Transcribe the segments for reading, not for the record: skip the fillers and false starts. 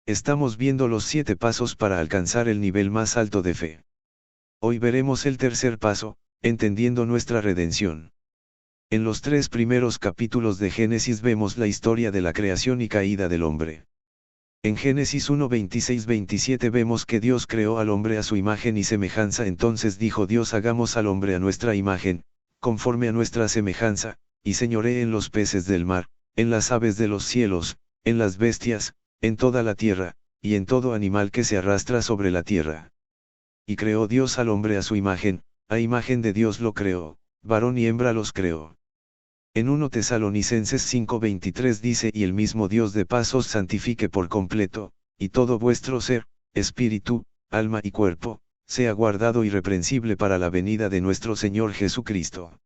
Estamos viendo los 7 pasos para alcanzar el nivel más alto de fe. Hoy veremos el tercer paso, entendiendo nuestra redención. En los 3 primeros capítulos de Génesis vemos la historia de la creación y caída del hombre. En Génesis 1, 26-27 vemos que Dios creó al hombre a su imagen y semejanza. Entonces dijo Dios: hagamos al hombre a nuestra imagen, conforme a nuestra semejanza, y señoree en los peces del mar, en las aves de los cielos, en las bestias, en toda la tierra, y en todo animal que se arrastra sobre la tierra. Y creó Dios al hombre a su imagen, a imagen de Dios lo creó, varón y hembra los creó. En 1 Tesalonicenses 5:23 dice: y el mismo Dios de paz os santifique por completo, y todo vuestro ser, espíritu, alma y cuerpo, sea guardado irreprensible para la venida de nuestro Señor Jesucristo.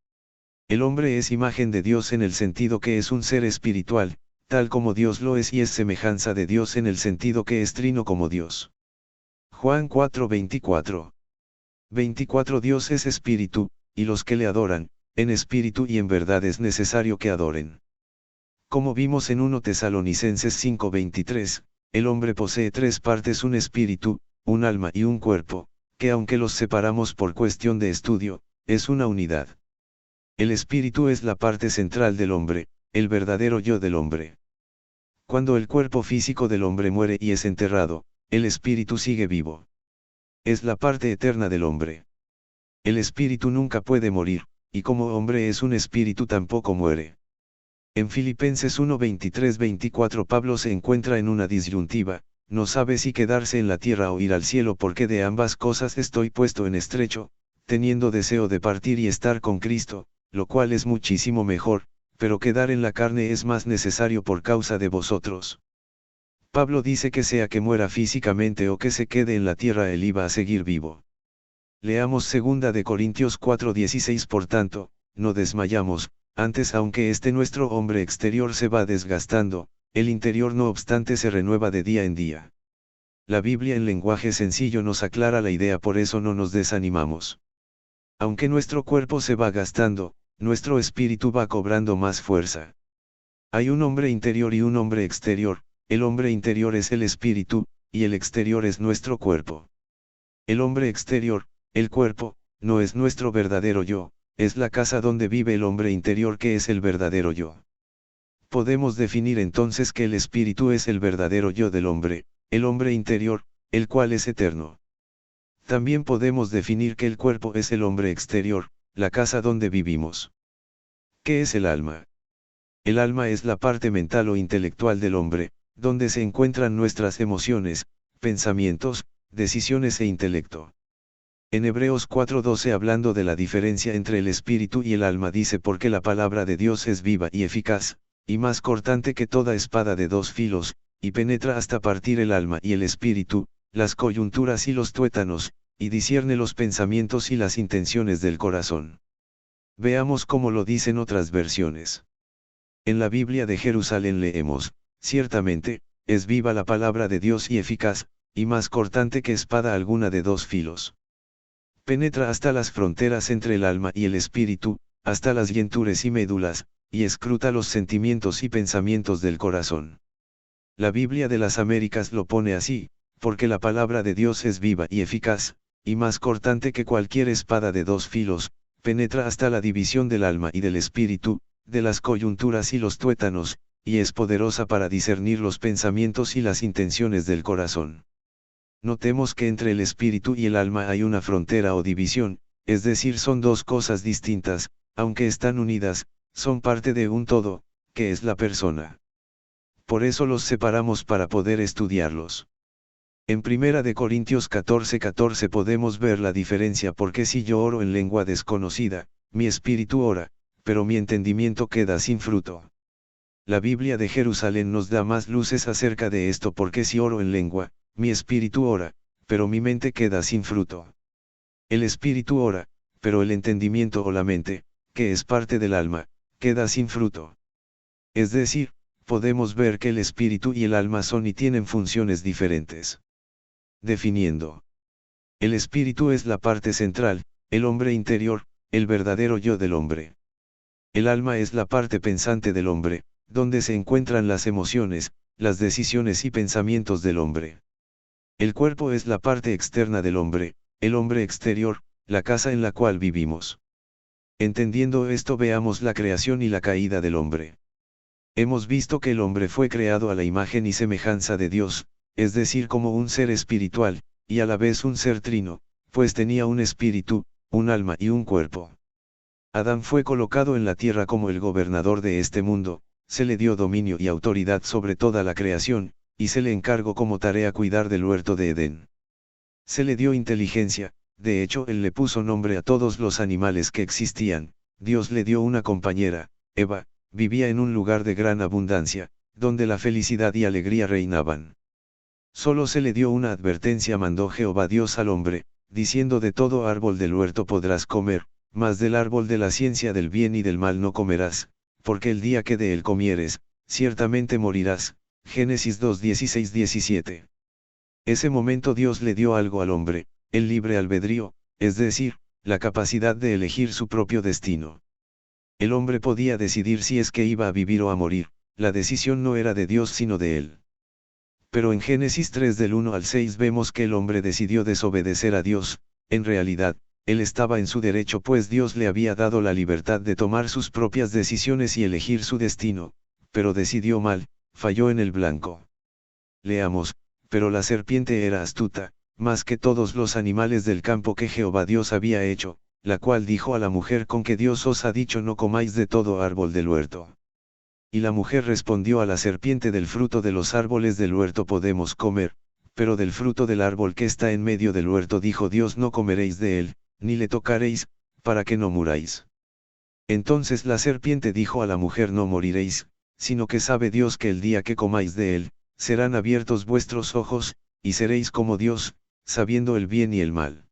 El hombre es imagen de Dios en el sentido que es un ser espiritual, tal como Dios lo es, y es semejanza de Dios en el sentido que es trino como Dios. Juan 4:24. 24 Dios es espíritu, y los que le adoran, en espíritu y en verdad es necesario que adoren. Como vimos en 1 Tesalonicenses 5:23, el hombre posee 3 partes: un espíritu, un alma y un cuerpo, que aunque los separamos por cuestión de estudio, es una unidad. El espíritu es la parte central del hombre, el verdadero yo del hombre. Cuando el cuerpo físico del hombre muere y es enterrado, el espíritu sigue vivo. Es la parte eterna del hombre. El espíritu nunca puede morir, y como hombre es un espíritu tampoco muere. En Filipenses 1:23-24 Pablo se encuentra en una disyuntiva: no sabe si quedarse en la tierra o ir al cielo, porque de ambas cosas estoy puesto en estrecho, teniendo deseo de partir y estar con Cristo, lo cual es muchísimo mejor, pero quedar en la carne es más necesario por causa de vosotros. Pablo dice que sea que muera físicamente o que se quede en la tierra, él iba a seguir vivo. Leamos 2 de Corintios 4:16. Por tanto, no desmayamos, antes aunque nuestro hombre exterior se va desgastando, el interior no obstante se renueva de día en día. La Biblia en lenguaje sencillo nos aclara la idea, por eso no nos desanimamos. Aunque nuestro cuerpo se va gastando, nuestro espíritu va cobrando más fuerza. Hay un hombre interior y un hombre exterior. El hombre interior es el espíritu, y el exterior es nuestro cuerpo. El hombre exterior, el cuerpo, no es nuestro verdadero yo, es la casa donde vive el hombre interior, que es el verdadero yo. Podemos definir entonces que el espíritu es el verdadero yo del hombre, el hombre interior, el cual es eterno. También podemos definir que el cuerpo es el hombre exterior, la casa donde vivimos. ¿Qué es el alma? El alma es la parte mental o intelectual del hombre, donde se encuentran nuestras emociones, pensamientos, decisiones e intelecto. En Hebreos 4:12, hablando de la diferencia entre el espíritu y el alma, dice: porque la palabra de Dios es viva y eficaz, y más cortante que toda espada de 2 filos, y penetra hasta partir el alma y el espíritu, las coyunturas y los tuétanos, y discierne los pensamientos y las intenciones del corazón. Veamos cómo lo dicen otras versiones. En la Biblia de Jerusalén leemos: ciertamente, es viva la palabra de Dios y eficaz, y más cortante que espada alguna de 2 filos. Penetra hasta las fronteras entre el alma y el espíritu, hasta las llenturas y médulas, y escruta los sentimientos y pensamientos del corazón. La Biblia de las Américas lo pone así: porque la palabra de Dios es viva y eficaz, y más cortante que cualquier espada de 2 filos, penetra hasta la división del alma y del espíritu, de las coyunturas y los tuétanos, y es poderosa para discernir los pensamientos y las intenciones del corazón. Notemos que entre el espíritu y el alma hay una frontera o división, es decir, son 2 cosas distintas, aunque están unidas, son parte de un todo, que es la persona. Por eso los separamos para poder estudiarlos. En 1 de Corintios 14:14 podemos ver la diferencia: porque si yo oro en lengua desconocida, mi espíritu ora, pero mi entendimiento queda sin fruto. La Biblia de Jerusalén nos da más luces acerca de esto: porque si oro en lengua, mi espíritu ora, pero mi mente queda sin fruto. El espíritu ora, pero el entendimiento o la mente, que es parte del alma, queda sin fruto. Es decir, podemos ver que el espíritu y el alma son y tienen funciones diferentes. Definiendo. El espíritu es la parte central, el hombre interior, el verdadero yo del hombre. El alma es la parte pensante del hombre, donde se encuentran las emociones, las decisiones y pensamientos del hombre. El cuerpo es la parte externa del hombre, el hombre exterior, la casa en la cual vivimos. Entendiendo esto, veamos la creación y la caída del hombre. Hemos visto que el hombre fue creado a la imagen y semejanza de Dios, es decir, como un ser espiritual, y a la vez un ser trino, pues tenía un espíritu, un alma y un cuerpo. Adán fue colocado en la tierra como el gobernador de este mundo, se le dio dominio y autoridad sobre toda la creación, y se le encargó como tarea cuidar del huerto de Edén. Se le dio inteligencia, de hecho él le puso nombre a todos los animales que existían, Dios le dio una compañera, Eva, vivía en un lugar de gran abundancia, donde la felicidad y alegría reinaban. Solo se le dio una advertencia, mandó Jehová Dios al hombre, diciendo: de todo árbol del huerto podrás comer, mas del árbol de la ciencia del bien y del mal no comerás, porque el día que de él comieres, ciertamente morirás. Génesis 2:16-17. Ese momento Dios le dio algo al hombre, el libre albedrío, es decir, la capacidad de elegir su propio destino. El hombre podía decidir si es que iba a vivir o a morir, la decisión no era de Dios sino de él. Pero en Génesis 3 del 1 al 6 vemos que el hombre decidió desobedecer a Dios. En realidad, él estaba en su derecho, pues Dios le había dado la libertad de tomar sus propias decisiones y elegir su destino, pero decidió mal, falló en el blanco. Leamos: pero la serpiente era astuta, más que todos los animales del campo que Jehová Dios había hecho, la cual dijo a la mujer: con que Dios os ha dicho, no comáis de todo árbol del huerto. Y la mujer respondió a la serpiente: del fruto de los árboles del huerto podemos comer, pero del fruto del árbol que está en medio del huerto dijo Dios: no comeréis de él, ni le tocaréis, para que no muráis. Entonces la serpiente dijo a la mujer: no moriréis, sino que sabe Dios que el día que comáis de él, serán abiertos vuestros ojos, y seréis como Dios, sabiendo el bien y el mal.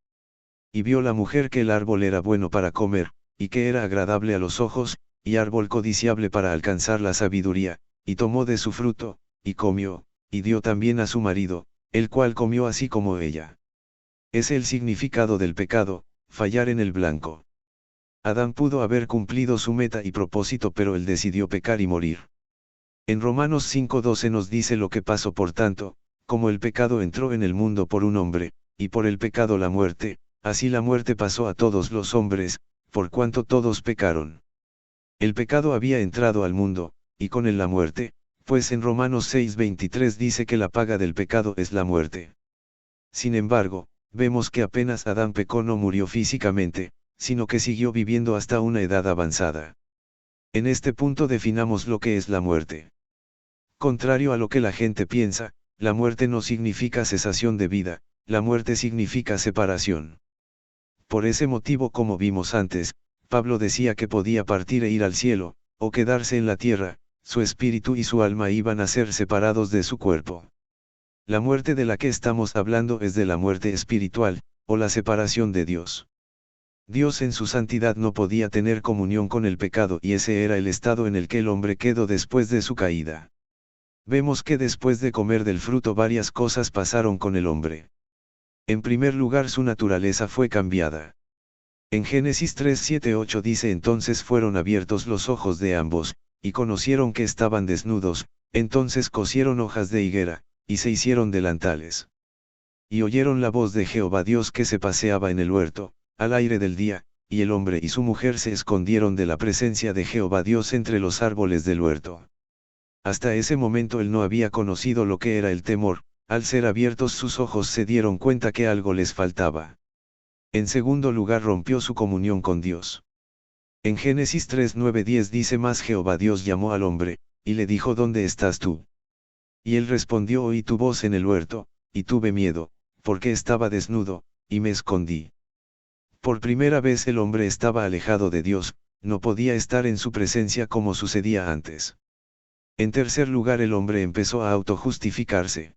Y vio la mujer que el árbol era bueno para comer, y que era agradable a los ojos, y árbol codiciable para alcanzar la sabiduría, y tomó de su fruto, y comió, y dio también a su marido, el cual comió así como ella. Es el significado del pecado, fallar en el blanco. Adán pudo haber cumplido su meta y propósito, pero él decidió pecar y morir. En Romanos 5:12 nos dice lo que pasó: por tanto, como el pecado entró en el mundo por un hombre, y por el pecado la muerte, así la muerte pasó a todos los hombres, por cuanto todos pecaron. El pecado había entrado al mundo, y con él la muerte, pues en Romanos 6:23 dice que la paga del pecado es la muerte. Sin embargo, vemos que apenas Adán pecó no murió físicamente, sino que siguió viviendo hasta una edad avanzada. En este punto definamos lo que es la muerte. Contrario a lo que la gente piensa, la muerte no significa cesación de vida, la muerte significa separación. Por ese motivo, como vimos antes, Pablo decía que podía partir e ir al cielo, o quedarse en la tierra, su espíritu y su alma iban a ser separados de su cuerpo. La muerte de la que estamos hablando es de la muerte espiritual, o la separación de Dios. Dios en su santidad no podía tener comunión con el pecado, y ese era el estado en el que el hombre quedó después de su caída. Vemos que después de comer del fruto varias cosas pasaron con el hombre. En primer lugar, su naturaleza fue cambiada. En Génesis 3:7-8 dice: entonces fueron abiertos los ojos de ambos, y conocieron que estaban desnudos, entonces cosieron hojas de higuera, y se hicieron delantales. Y oyeron la voz de Jehová Dios que se paseaba en el huerto, al aire del día, y el hombre y su mujer se escondieron de la presencia de Jehová Dios entre los árboles del huerto. Hasta ese momento él no había conocido lo que era el temor. Al ser abiertos sus ojos se dieron cuenta que algo les faltaba. En segundo lugar, rompió su comunión con Dios. En Génesis 3:9-10 dice: mas Jehová Dios llamó al hombre, y le dijo: ¿dónde estás tú? Y él respondió: oí tu voz en el huerto, y tuve miedo, porque estaba desnudo, y me escondí. Por primera vez el hombre estaba alejado de Dios, no podía estar en su presencia como sucedía antes. En tercer lugar, el hombre empezó a autojustificarse.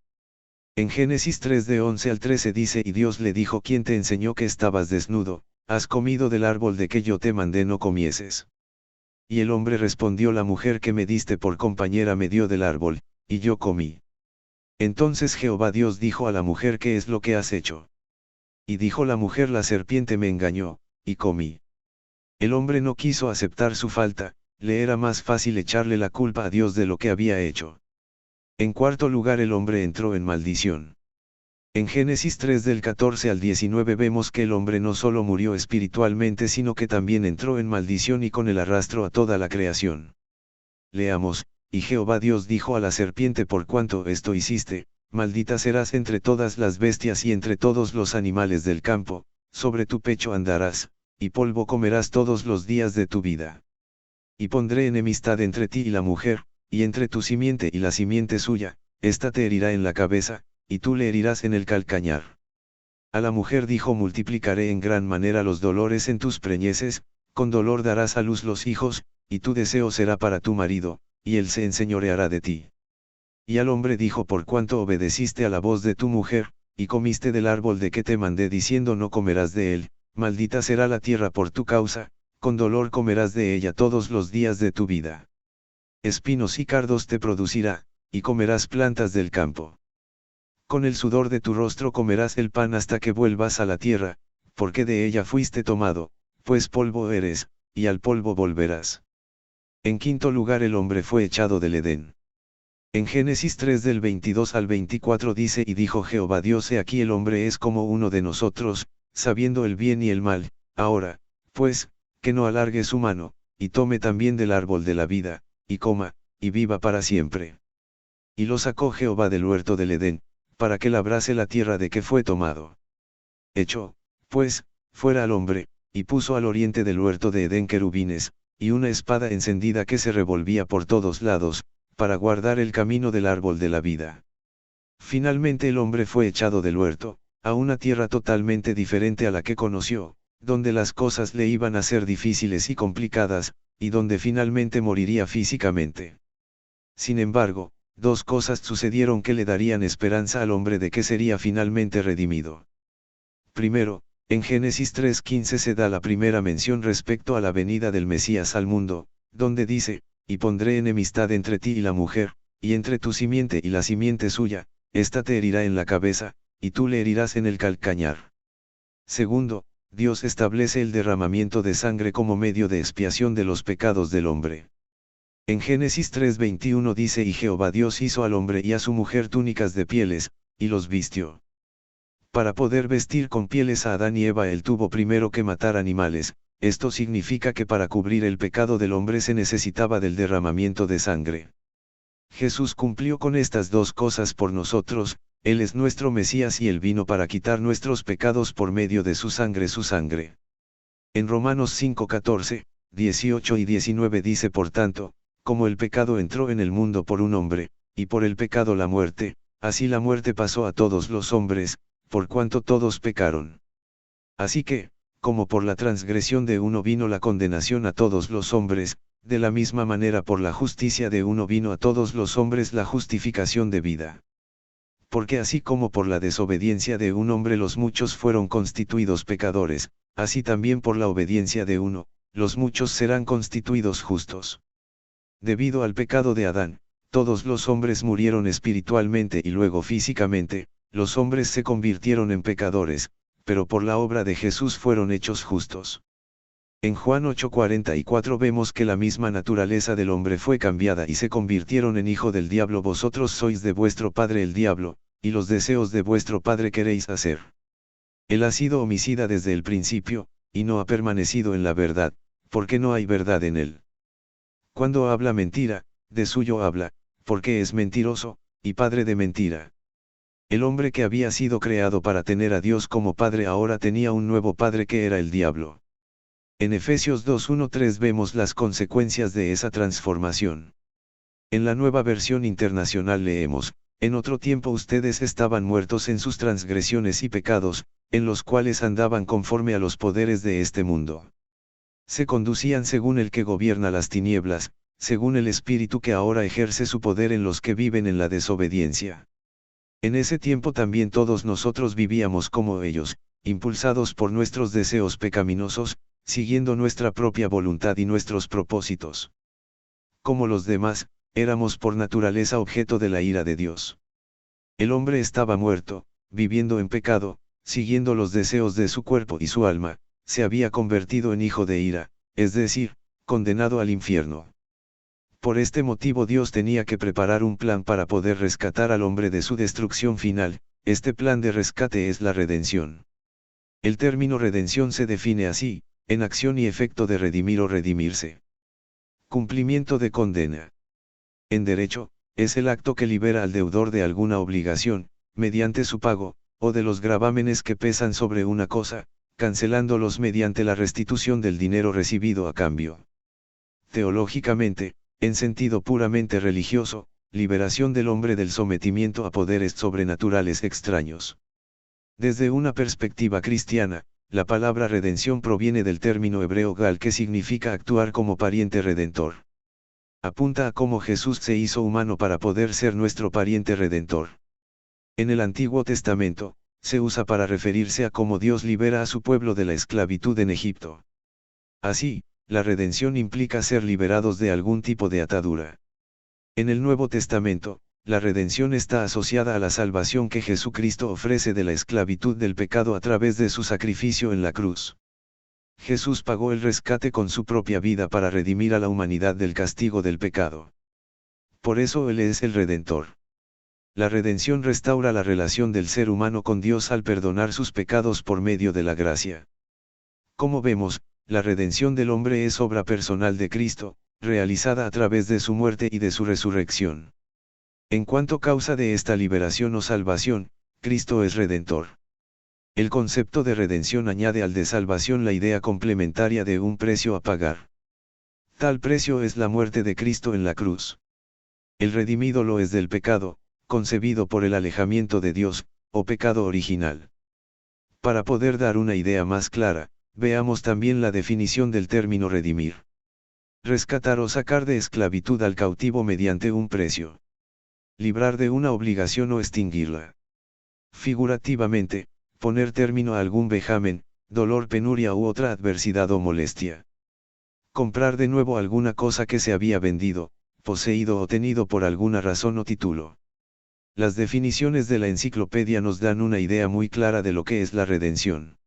En Génesis 3 de 11 al 13 dice: y Dios le dijo: ¿quién te enseñó que estabas desnudo? ¿Has comido del árbol de que yo te mandé no comieses? Y el hombre respondió: la mujer que me diste por compañera me dio del árbol, y yo comí. Entonces Jehová Dios dijo a la mujer: ¿qué es lo que has hecho? Y dijo la mujer: la serpiente me engañó, y comí. El hombre no quiso aceptar su falta, le era más fácil echarle la culpa a Dios de lo que había hecho. En cuarto lugar, el hombre entró en maldición. En Génesis 3 del 14 al 19 vemos que el hombre no solo murió espiritualmente sino que también entró en maldición y con el arrastro a toda la creación. Leamos, y Jehová Dios dijo a la serpiente: por cuanto esto hiciste, maldita serás entre todas las bestias y entre todos los animales del campo, sobre tu pecho andarás, y polvo comerás todos los días de tu vida. Y pondré enemistad entre ti y la mujer, y entre tu simiente y la simiente suya, ésta te herirá en la cabeza, y tú le herirás en el calcañar. A la mujer dijo: multiplicaré en gran manera los dolores en tus preñeces, con dolor darás a luz los hijos, y tu deseo será para tu marido, y él se enseñoreará de ti. Y al hombre dijo: por cuanto obedeciste a la voz de tu mujer, y comiste del árbol de que te mandé diciendo: no comerás de él, maldita será la tierra por tu causa, con dolor comerás de ella todos los días de tu vida. Espinos y cardos te producirá, y comerás plantas del campo. Con el sudor de tu rostro comerás el pan hasta que vuelvas a la tierra, porque de ella fuiste tomado, pues polvo eres, y al polvo volverás. En quinto lugar, el hombre fue echado del Edén. En Génesis 3 del 22 al 24 dice: y dijo Jehová Dios: he aquí el hombre es como uno de nosotros, sabiendo el bien y el mal. Ahora, pues, que no alargue su mano, y tome también del árbol de la vida, y coma, y viva para siempre. Y lo sacó Jehová del huerto del Edén, para que labrase la tierra de que fue tomado. Echó, pues, fuera al hombre, y puso al oriente del huerto de Edén querubines, y una espada encendida que se revolvía por todos lados, para guardar el camino del árbol de la vida. Finalmente el hombre fue echado del huerto, a una tierra totalmente diferente a la que conoció, donde las cosas le iban a ser difíciles y complicadas, y donde finalmente moriría físicamente. Sin embargo, dos cosas sucedieron que le darían esperanza al hombre de que sería finalmente redimido. Primero, en Génesis 3:15 se da la primera mención respecto a la venida del Mesías al mundo, donde dice: y pondré enemistad entre ti y la mujer, y entre tu simiente y la simiente suya, ésta te herirá en la cabeza, y tú le herirás en el calcañar. Segundo, Dios establece el derramamiento de sangre como medio de expiación de los pecados del hombre. En Génesis 3:21 dice: y Jehová Dios hizo al hombre y a su mujer túnicas de pieles, y los vistió. Para poder vestir con pieles a Adán y Eva él tuvo primero que matar animales. Esto significa que para cubrir el pecado del hombre se necesitaba del derramamiento de sangre. Jesús cumplió con estas dos cosas por nosotros. Él es nuestro Mesías y él vino para quitar nuestros pecados por medio de su sangre. En Romanos 5:14, 18 y 19 dice: por tanto, como el pecado entró en el mundo por un hombre, y por el pecado la muerte, así la muerte pasó a todos los hombres, por cuanto todos pecaron. Así que, como por la transgresión de uno vino la condenación a todos los hombres, de la misma manera por la justicia de uno vino a todos los hombres la justificación de vida. Porque así como por la desobediencia de un hombre los muchos fueron constituidos pecadores, así también por la obediencia de uno, los muchos serán constituidos justos. Debido al pecado de Adán, todos los hombres murieron espiritualmente y luego físicamente. Los hombres se convirtieron en pecadores, pero por la obra de Jesús fueron hechos justos. En Juan 8:44 vemos que la misma naturaleza del hombre fue cambiada y se convirtieron en hijo del diablo. Vosotros sois de vuestro padre el diablo, y los deseos de vuestro padre queréis hacer. Él ha sido homicida desde el principio, y no ha permanecido en la verdad, porque no hay verdad en él. Cuando habla mentira, de suyo habla, porque es mentiroso, y padre de mentira. El hombre que había sido creado para tener a Dios como Padre ahora tenía un nuevo Padre que era el diablo. En Efesios 2:1-3 vemos las consecuencias de esa transformación. En la Nueva Versión Internacional leemos: en otro tiempo ustedes estaban muertos en sus transgresiones y pecados, en los cuales andaban conforme a los poderes de este mundo. Se conducían según el que gobierna las tinieblas, según el espíritu que ahora ejerce su poder en los que viven en la desobediencia. En ese tiempo también todos nosotros vivíamos como ellos, impulsados por nuestros deseos pecaminosos, siguiendo nuestra propia voluntad y nuestros propósitos. Como los demás, éramos por naturaleza objeto de la ira de Dios. El hombre estaba muerto, viviendo en pecado, siguiendo los deseos de su cuerpo y su alma, se había convertido en hijo de ira, es decir, condenado al infierno. Por este motivo Dios tenía que preparar un plan para poder rescatar al hombre de su destrucción final. Este plan de rescate es la redención. El término redención se define así: en acción y efecto de redimir o redimirse. Cumplimiento de condena. En derecho, es el acto que libera al deudor de alguna obligación, mediante su pago, o de los gravámenes que pesan sobre una cosa, cancelándolos mediante la restitución del dinero recibido a cambio. Teológicamente, en sentido puramente religioso, liberación del hombre del sometimiento a poderes sobrenaturales extraños. Desde una perspectiva cristiana, la palabra redención proviene del término hebreo gal, que significa actuar como pariente redentor. Apunta a cómo Jesús se hizo humano para poder ser nuestro pariente redentor. En el Antiguo Testamento, se usa para referirse a cómo Dios libera a su pueblo de la esclavitud en Egipto. Así, la redención implica ser liberados de algún tipo de atadura. En el Nuevo Testamento, la redención está asociada a la salvación que Jesucristo ofrece de la esclavitud del pecado a través de su sacrificio en la cruz. Jesús pagó el rescate con su propia vida para redimir a la humanidad del castigo del pecado. Por eso Él es el Redentor. La redención restaura la relación del ser humano con Dios al perdonar sus pecados por medio de la gracia. Como vemos, la redención del hombre es obra personal de Cristo, realizada a través de su muerte y de su resurrección. En cuanto causa de esta liberación o salvación, Cristo es Redentor. El concepto de redención añade al de salvación la idea complementaria de un precio a pagar. Tal precio es la muerte de Cristo en la cruz. El redimido lo es del pecado, concebido por el alejamiento de Dios, o pecado original. Para poder dar una idea más clara, veamos también la definición del término redimir. Rescatar o sacar de esclavitud al cautivo mediante un precio. Librar de una obligación o extinguirla. Figurativamente, poner término a algún vejamen, dolor, penuria u otra adversidad o molestia. Comprar de nuevo alguna cosa que se había vendido, poseído o tenido por alguna razón o título. Las definiciones de la enciclopedia nos dan una idea muy clara de lo que es la redención.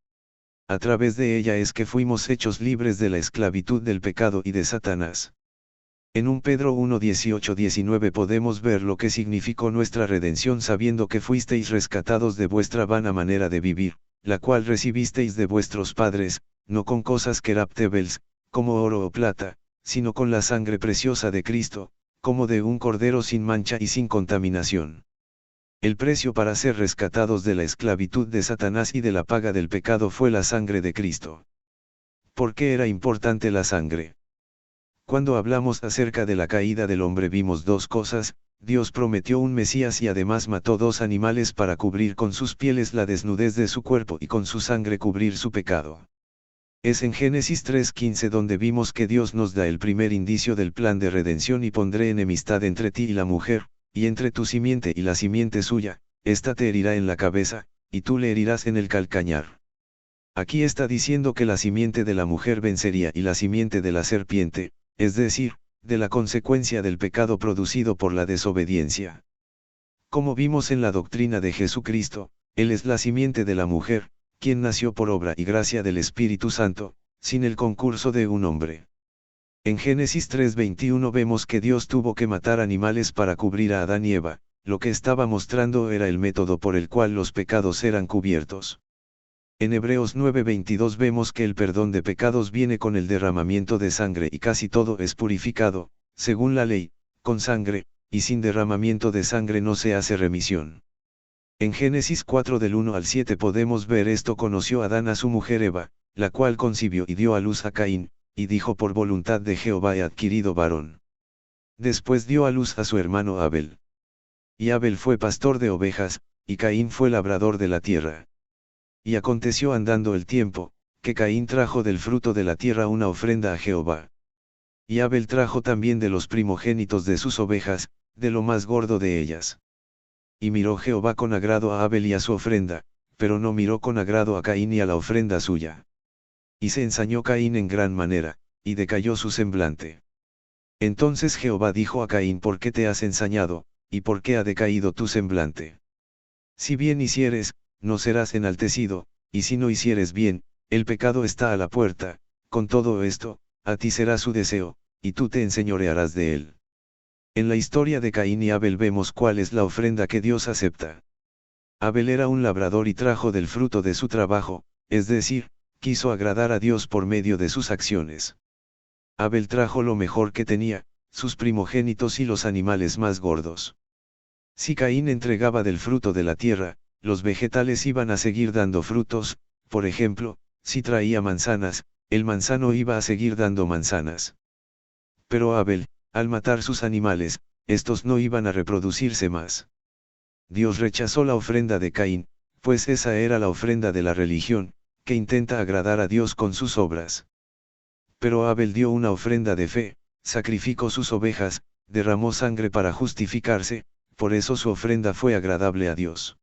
A través de ella es que fuimos hechos libres de la esclavitud del pecado y de Satanás. En 1 Pedro 1, 18-19 podemos ver lo que significó nuestra redención, sabiendo que fuisteis rescatados de vuestra vana manera de vivir, la cual recibisteis de vuestros padres, no con cosas corruptibles, como oro o plata, sino con la sangre preciosa de Cristo, como de un cordero sin mancha y sin contaminación. El precio para ser rescatados de la esclavitud de Satanás y de la paga del pecado fue la sangre de Cristo. ¿Por qué era importante la sangre? Cuando hablamos acerca de la caída del hombre vimos dos cosas: Dios prometió un Mesías y además mató dos animales para cubrir con sus pieles la desnudez de su cuerpo y con su sangre cubrir su pecado. Es en Génesis 3:15 donde vimos que Dios nos da el primer indicio del plan de redención: y pondré enemistad entre ti y la mujer, y entre tu simiente y la simiente suya, ésta te herirá en la cabeza, y tú le herirás en el calcañar. Aquí está diciendo que la simiente de la mujer vencería y la simiente de la serpiente, es decir, de la consecuencia del pecado producido por la desobediencia. Como vimos en la doctrina de Jesucristo, Él es la simiente de la mujer, quien nació por obra y gracia del Espíritu Santo, sin el concurso de un hombre. En Génesis 3:21 vemos que Dios tuvo que matar animales para cubrir a Adán y Eva. Lo que estaba mostrando era el método por el cual los pecados eran cubiertos. En Hebreos 9:22 vemos que el perdón de pecados viene con el derramamiento de sangre y casi todo es purificado, según la ley, con sangre, y sin derramamiento de sangre no se hace remisión. En Génesis 4 del 1 al 7 podemos ver esto: conoció Adán a su mujer Eva, la cual concibió y dio a luz a Caín, y dijo: por voluntad de Jehová he adquirido varón. Después dio a luz a su hermano Abel. Y Abel fue pastor de ovejas, y Caín fue labrador de la tierra. Y aconteció andando el tiempo, que Caín trajo del fruto de la tierra una ofrenda a Jehová. Y Abel trajo también de los primogénitos de sus ovejas, de lo más gordo de ellas. Y miró Jehová con agrado a Abel y a su ofrenda, pero no miró con agrado a Caín y a la ofrenda suya. Y se ensañó Caín en gran manera, y decayó su semblante. Entonces Jehová dijo a Caín: ¿por qué te has ensañado, y por qué ha decaído tu semblante? Si bien hicieres, no serás enaltecido, y si no hicieres bien, el pecado está a la puerta. Con todo esto, a ti será su deseo, y tú te enseñorearás de él. En la historia de Caín y Abel vemos cuál es la ofrenda que Dios acepta. Abel era un labrador y trajo del fruto de su trabajo, es decir, quiso agradar a Dios por medio de sus acciones. Abel trajo lo mejor que tenía, sus primogénitos y los animales más gordos. Si Caín entregaba del fruto de la tierra, los vegetales iban a seguir dando frutos, por ejemplo, si traía manzanas, el manzano iba a seguir dando manzanas. Pero Abel, al matar sus animales, estos no iban a reproducirse más. Dios rechazó la ofrenda de Caín, pues esa era la ofrenda de la religión, que intenta agradar a Dios con sus obras. Pero Abel dio una ofrenda de fe, sacrificó sus ovejas, derramó sangre para justificarse, por eso su ofrenda fue agradable a Dios.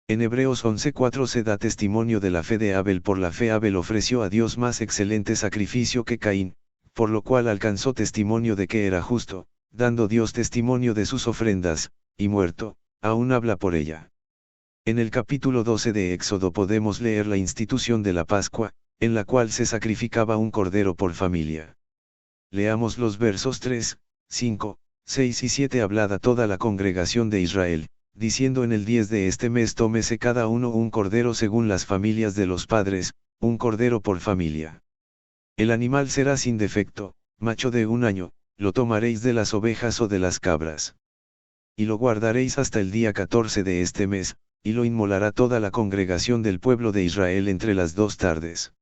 En Hebreos 11:4 se da testimonio de la fe de Abel. Por la fe Abel ofreció a Dios más excelente sacrificio que Caín, por lo cual alcanzó testimonio de que era justo, dando Dios testimonio de sus ofrendas, y muerto, aún habla por ella. En el capítulo 12 de Éxodo podemos leer la institución de la Pascua, en la cual se sacrificaba un cordero por familia. Leamos los versos 3, 5, 6 y 7. Hablad a toda la congregación de Israel, diciendo: en el 10 de este mes tómese cada uno un cordero según las familias de los padres, un cordero por familia. El animal será sin defecto, macho de 1 año, lo tomaréis de las ovejas o de las cabras. Y lo guardaréis hasta el día 14 de este mes, y lo inmolará toda la congregación del pueblo de Israel entre las 2 tardes.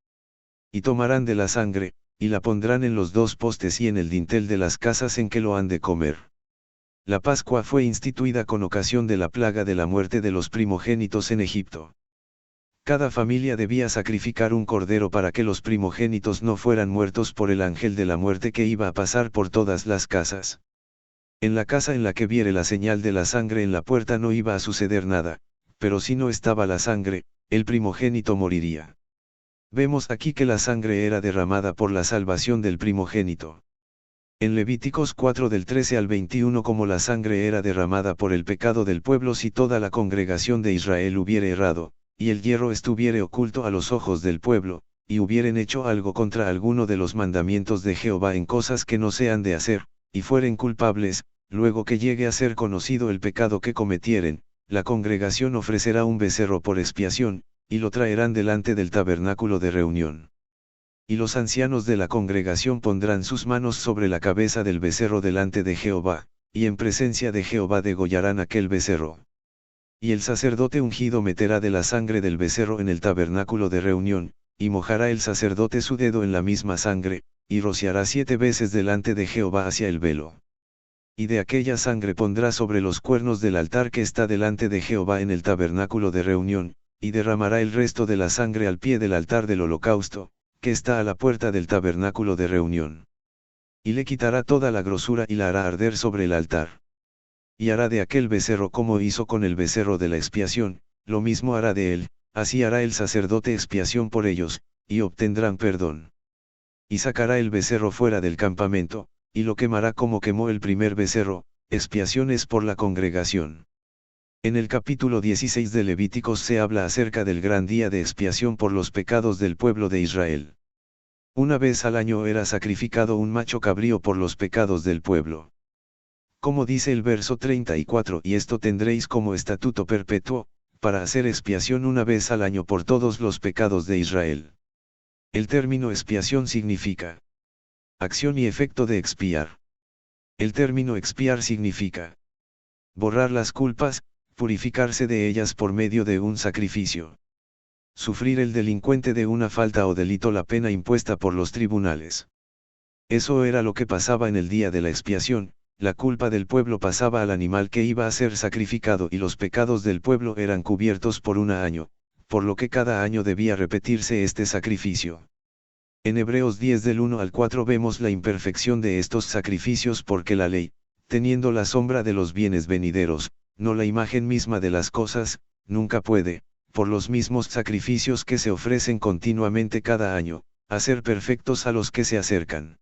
Y tomarán de la sangre, y la pondrán en los 2 postes y en el dintel de las casas en que lo han de comer. La Pascua fue instituida con ocasión de la plaga de la muerte de los primogénitos en Egipto. Cada familia debía sacrificar un cordero para que los primogénitos no fueran muertos por el ángel de la muerte que iba a pasar por todas las casas. En la casa en la que viere la señal de la sangre en la puerta no iba a suceder nada, pero si no estaba la sangre, el primogénito moriría. Vemos aquí que la sangre era derramada por la salvación del primogénito. En Levíticos 4 del 13 al 21, como la sangre era derramada por el pecado del pueblo si toda la congregación de Israel hubiere errado, y el hierro estuviere oculto a los ojos del pueblo, y hubieren hecho algo contra alguno de los mandamientos de Jehová en cosas que no se han de hacer, y fueren culpables, luego que llegue a ser conocido el pecado que cometieren, la congregación ofrecerá un becerro por expiación, y lo traerán delante del tabernáculo de reunión. Y los ancianos de la congregación pondrán sus manos sobre la cabeza del becerro delante de Jehová, y en presencia de Jehová degollarán aquel becerro. Y el sacerdote ungido meterá de la sangre del becerro en el tabernáculo de reunión, y mojará el sacerdote su dedo en la misma sangre, y rociará 7 veces delante de Jehová hacia el velo. Y de aquella sangre pondrá sobre los cuernos del altar que está delante de Jehová en el tabernáculo de reunión, y derramará el resto de la sangre al pie del altar del holocausto, que está a la puerta del tabernáculo de reunión. Y le quitará toda la grosura y la hará arder sobre el altar. Y hará de aquel becerro como hizo con el becerro de la expiación, lo mismo hará de él, así hará el sacerdote expiación por ellos, y obtendrán perdón. Y sacará el becerro fuera del campamento, y lo quemará como quemó el primer becerro, expiación es por la congregación. En el capítulo 16 de Levíticos se habla acerca del gran día de expiación por los pecados del pueblo de Israel. Una vez al año era sacrificado un macho cabrío por los pecados del pueblo. Como dice el verso 34: y esto tendréis como estatuto perpetuo, para hacer expiación una vez al año por todos los pecados de Israel. El término expiación significa acción y efecto de expiar. El término expiar significa borrar las culpas, purificarse de ellas por medio de un sacrificio. Sufrir el delincuente de una falta o delito la pena impuesta por los tribunales. Eso era lo que pasaba en el día de la expiación, la culpa del pueblo pasaba al animal que iba a ser sacrificado y los pecados del pueblo eran cubiertos por 1 año, por lo que cada año debía repetirse este sacrificio. En Hebreos 10 del 1 al 4 vemos la imperfección de estos sacrificios porque la ley, teniendo la sombra de los bienes venideros, no la imagen misma de las cosas, nunca puede, por los mismos sacrificios que se ofrecen continuamente cada año, hacer perfectos a los que se acercan.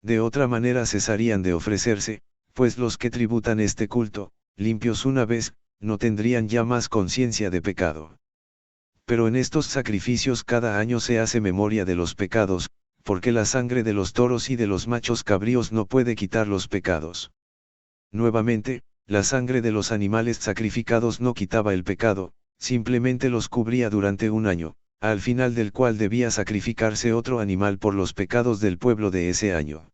De otra manera cesarían de ofrecerse, pues los que tributan este culto, limpios una vez, no tendrían ya más conciencia de pecado. Pero en estos sacrificios cada año se hace memoria de los pecados, porque la sangre de los toros y de los machos cabríos no puede quitar los pecados. Nuevamente, la sangre de los animales sacrificados no quitaba el pecado, simplemente los cubría durante un año, al final del cual debía sacrificarse otro animal por los pecados del pueblo de ese año.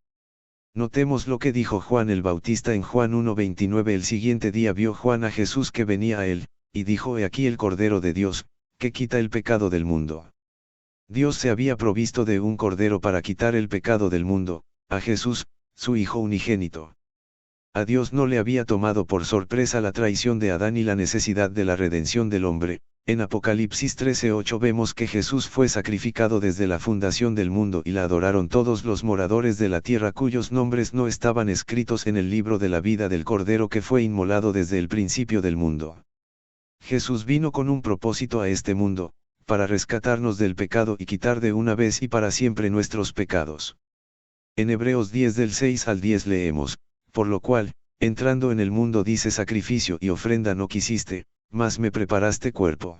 Notemos lo que dijo Juan el Bautista en Juan 1:29. El siguiente día vio Juan a Jesús que venía a él, y dijo: He aquí el Cordero de Dios, que quita el pecado del mundo. Dios se había provisto de un cordero para quitar el pecado del mundo, a Jesús, su Hijo unigénito. A Dios no le había tomado por sorpresa la traición de Adán y la necesidad de la redención del hombre. En Apocalipsis 13:8 vemos que Jesús fue sacrificado desde la fundación del mundo y la adoraron todos los moradores de la tierra cuyos nombres no estaban escritos en el libro de la vida del Cordero que fue inmolado desde el principio del mundo. Jesús vino con un propósito a este mundo, para rescatarnos del pecado y quitar de una vez y para siempre nuestros pecados. En Hebreos 10 del 6 al 10 leemos: Por lo cual, entrando en el mundo dice sacrificio y ofrenda no quisiste, mas me preparaste cuerpo.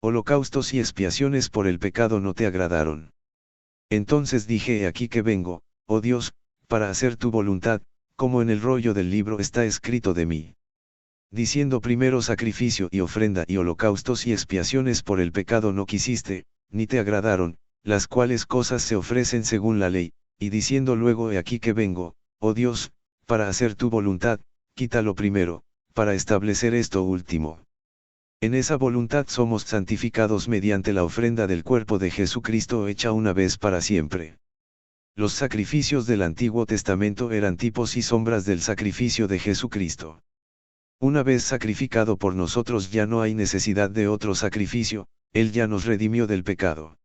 Holocaustos y expiaciones por el pecado no te agradaron. Entonces dije: He aquí que vengo, oh Dios, para hacer tu voluntad, como en el rollo del libro está escrito de mí. Diciendo: primero sacrificio y ofrenda y holocaustos y expiaciones por el pecado no quisiste, ni te agradaron, las cuales cosas se ofrecen según la ley, y diciendo luego: He aquí que vengo, oh Dios, para hacer tu voluntad, quítalo primero, para establecer esto último. En esa voluntad somos santificados mediante la ofrenda del cuerpo de Jesucristo hecha una vez para siempre. Los sacrificios del Antiguo Testamento eran tipos y sombras del sacrificio de Jesucristo. Una vez sacrificado por nosotros ya no hay necesidad de otro sacrificio, Él ya nos redimió del pecado.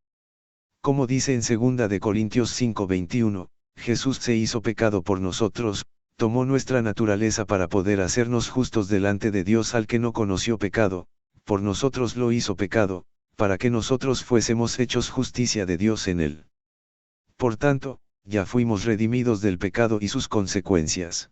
Como dice en 2 de Corintios 5:21, Jesús se hizo pecado por nosotros, tomó nuestra naturaleza para poder hacernos justos delante de Dios al que no conoció pecado, por nosotros lo hizo pecado, para que nosotros fuésemos hechos justicia de Dios en él. Por tanto, ya fuimos redimidos del pecado y sus consecuencias.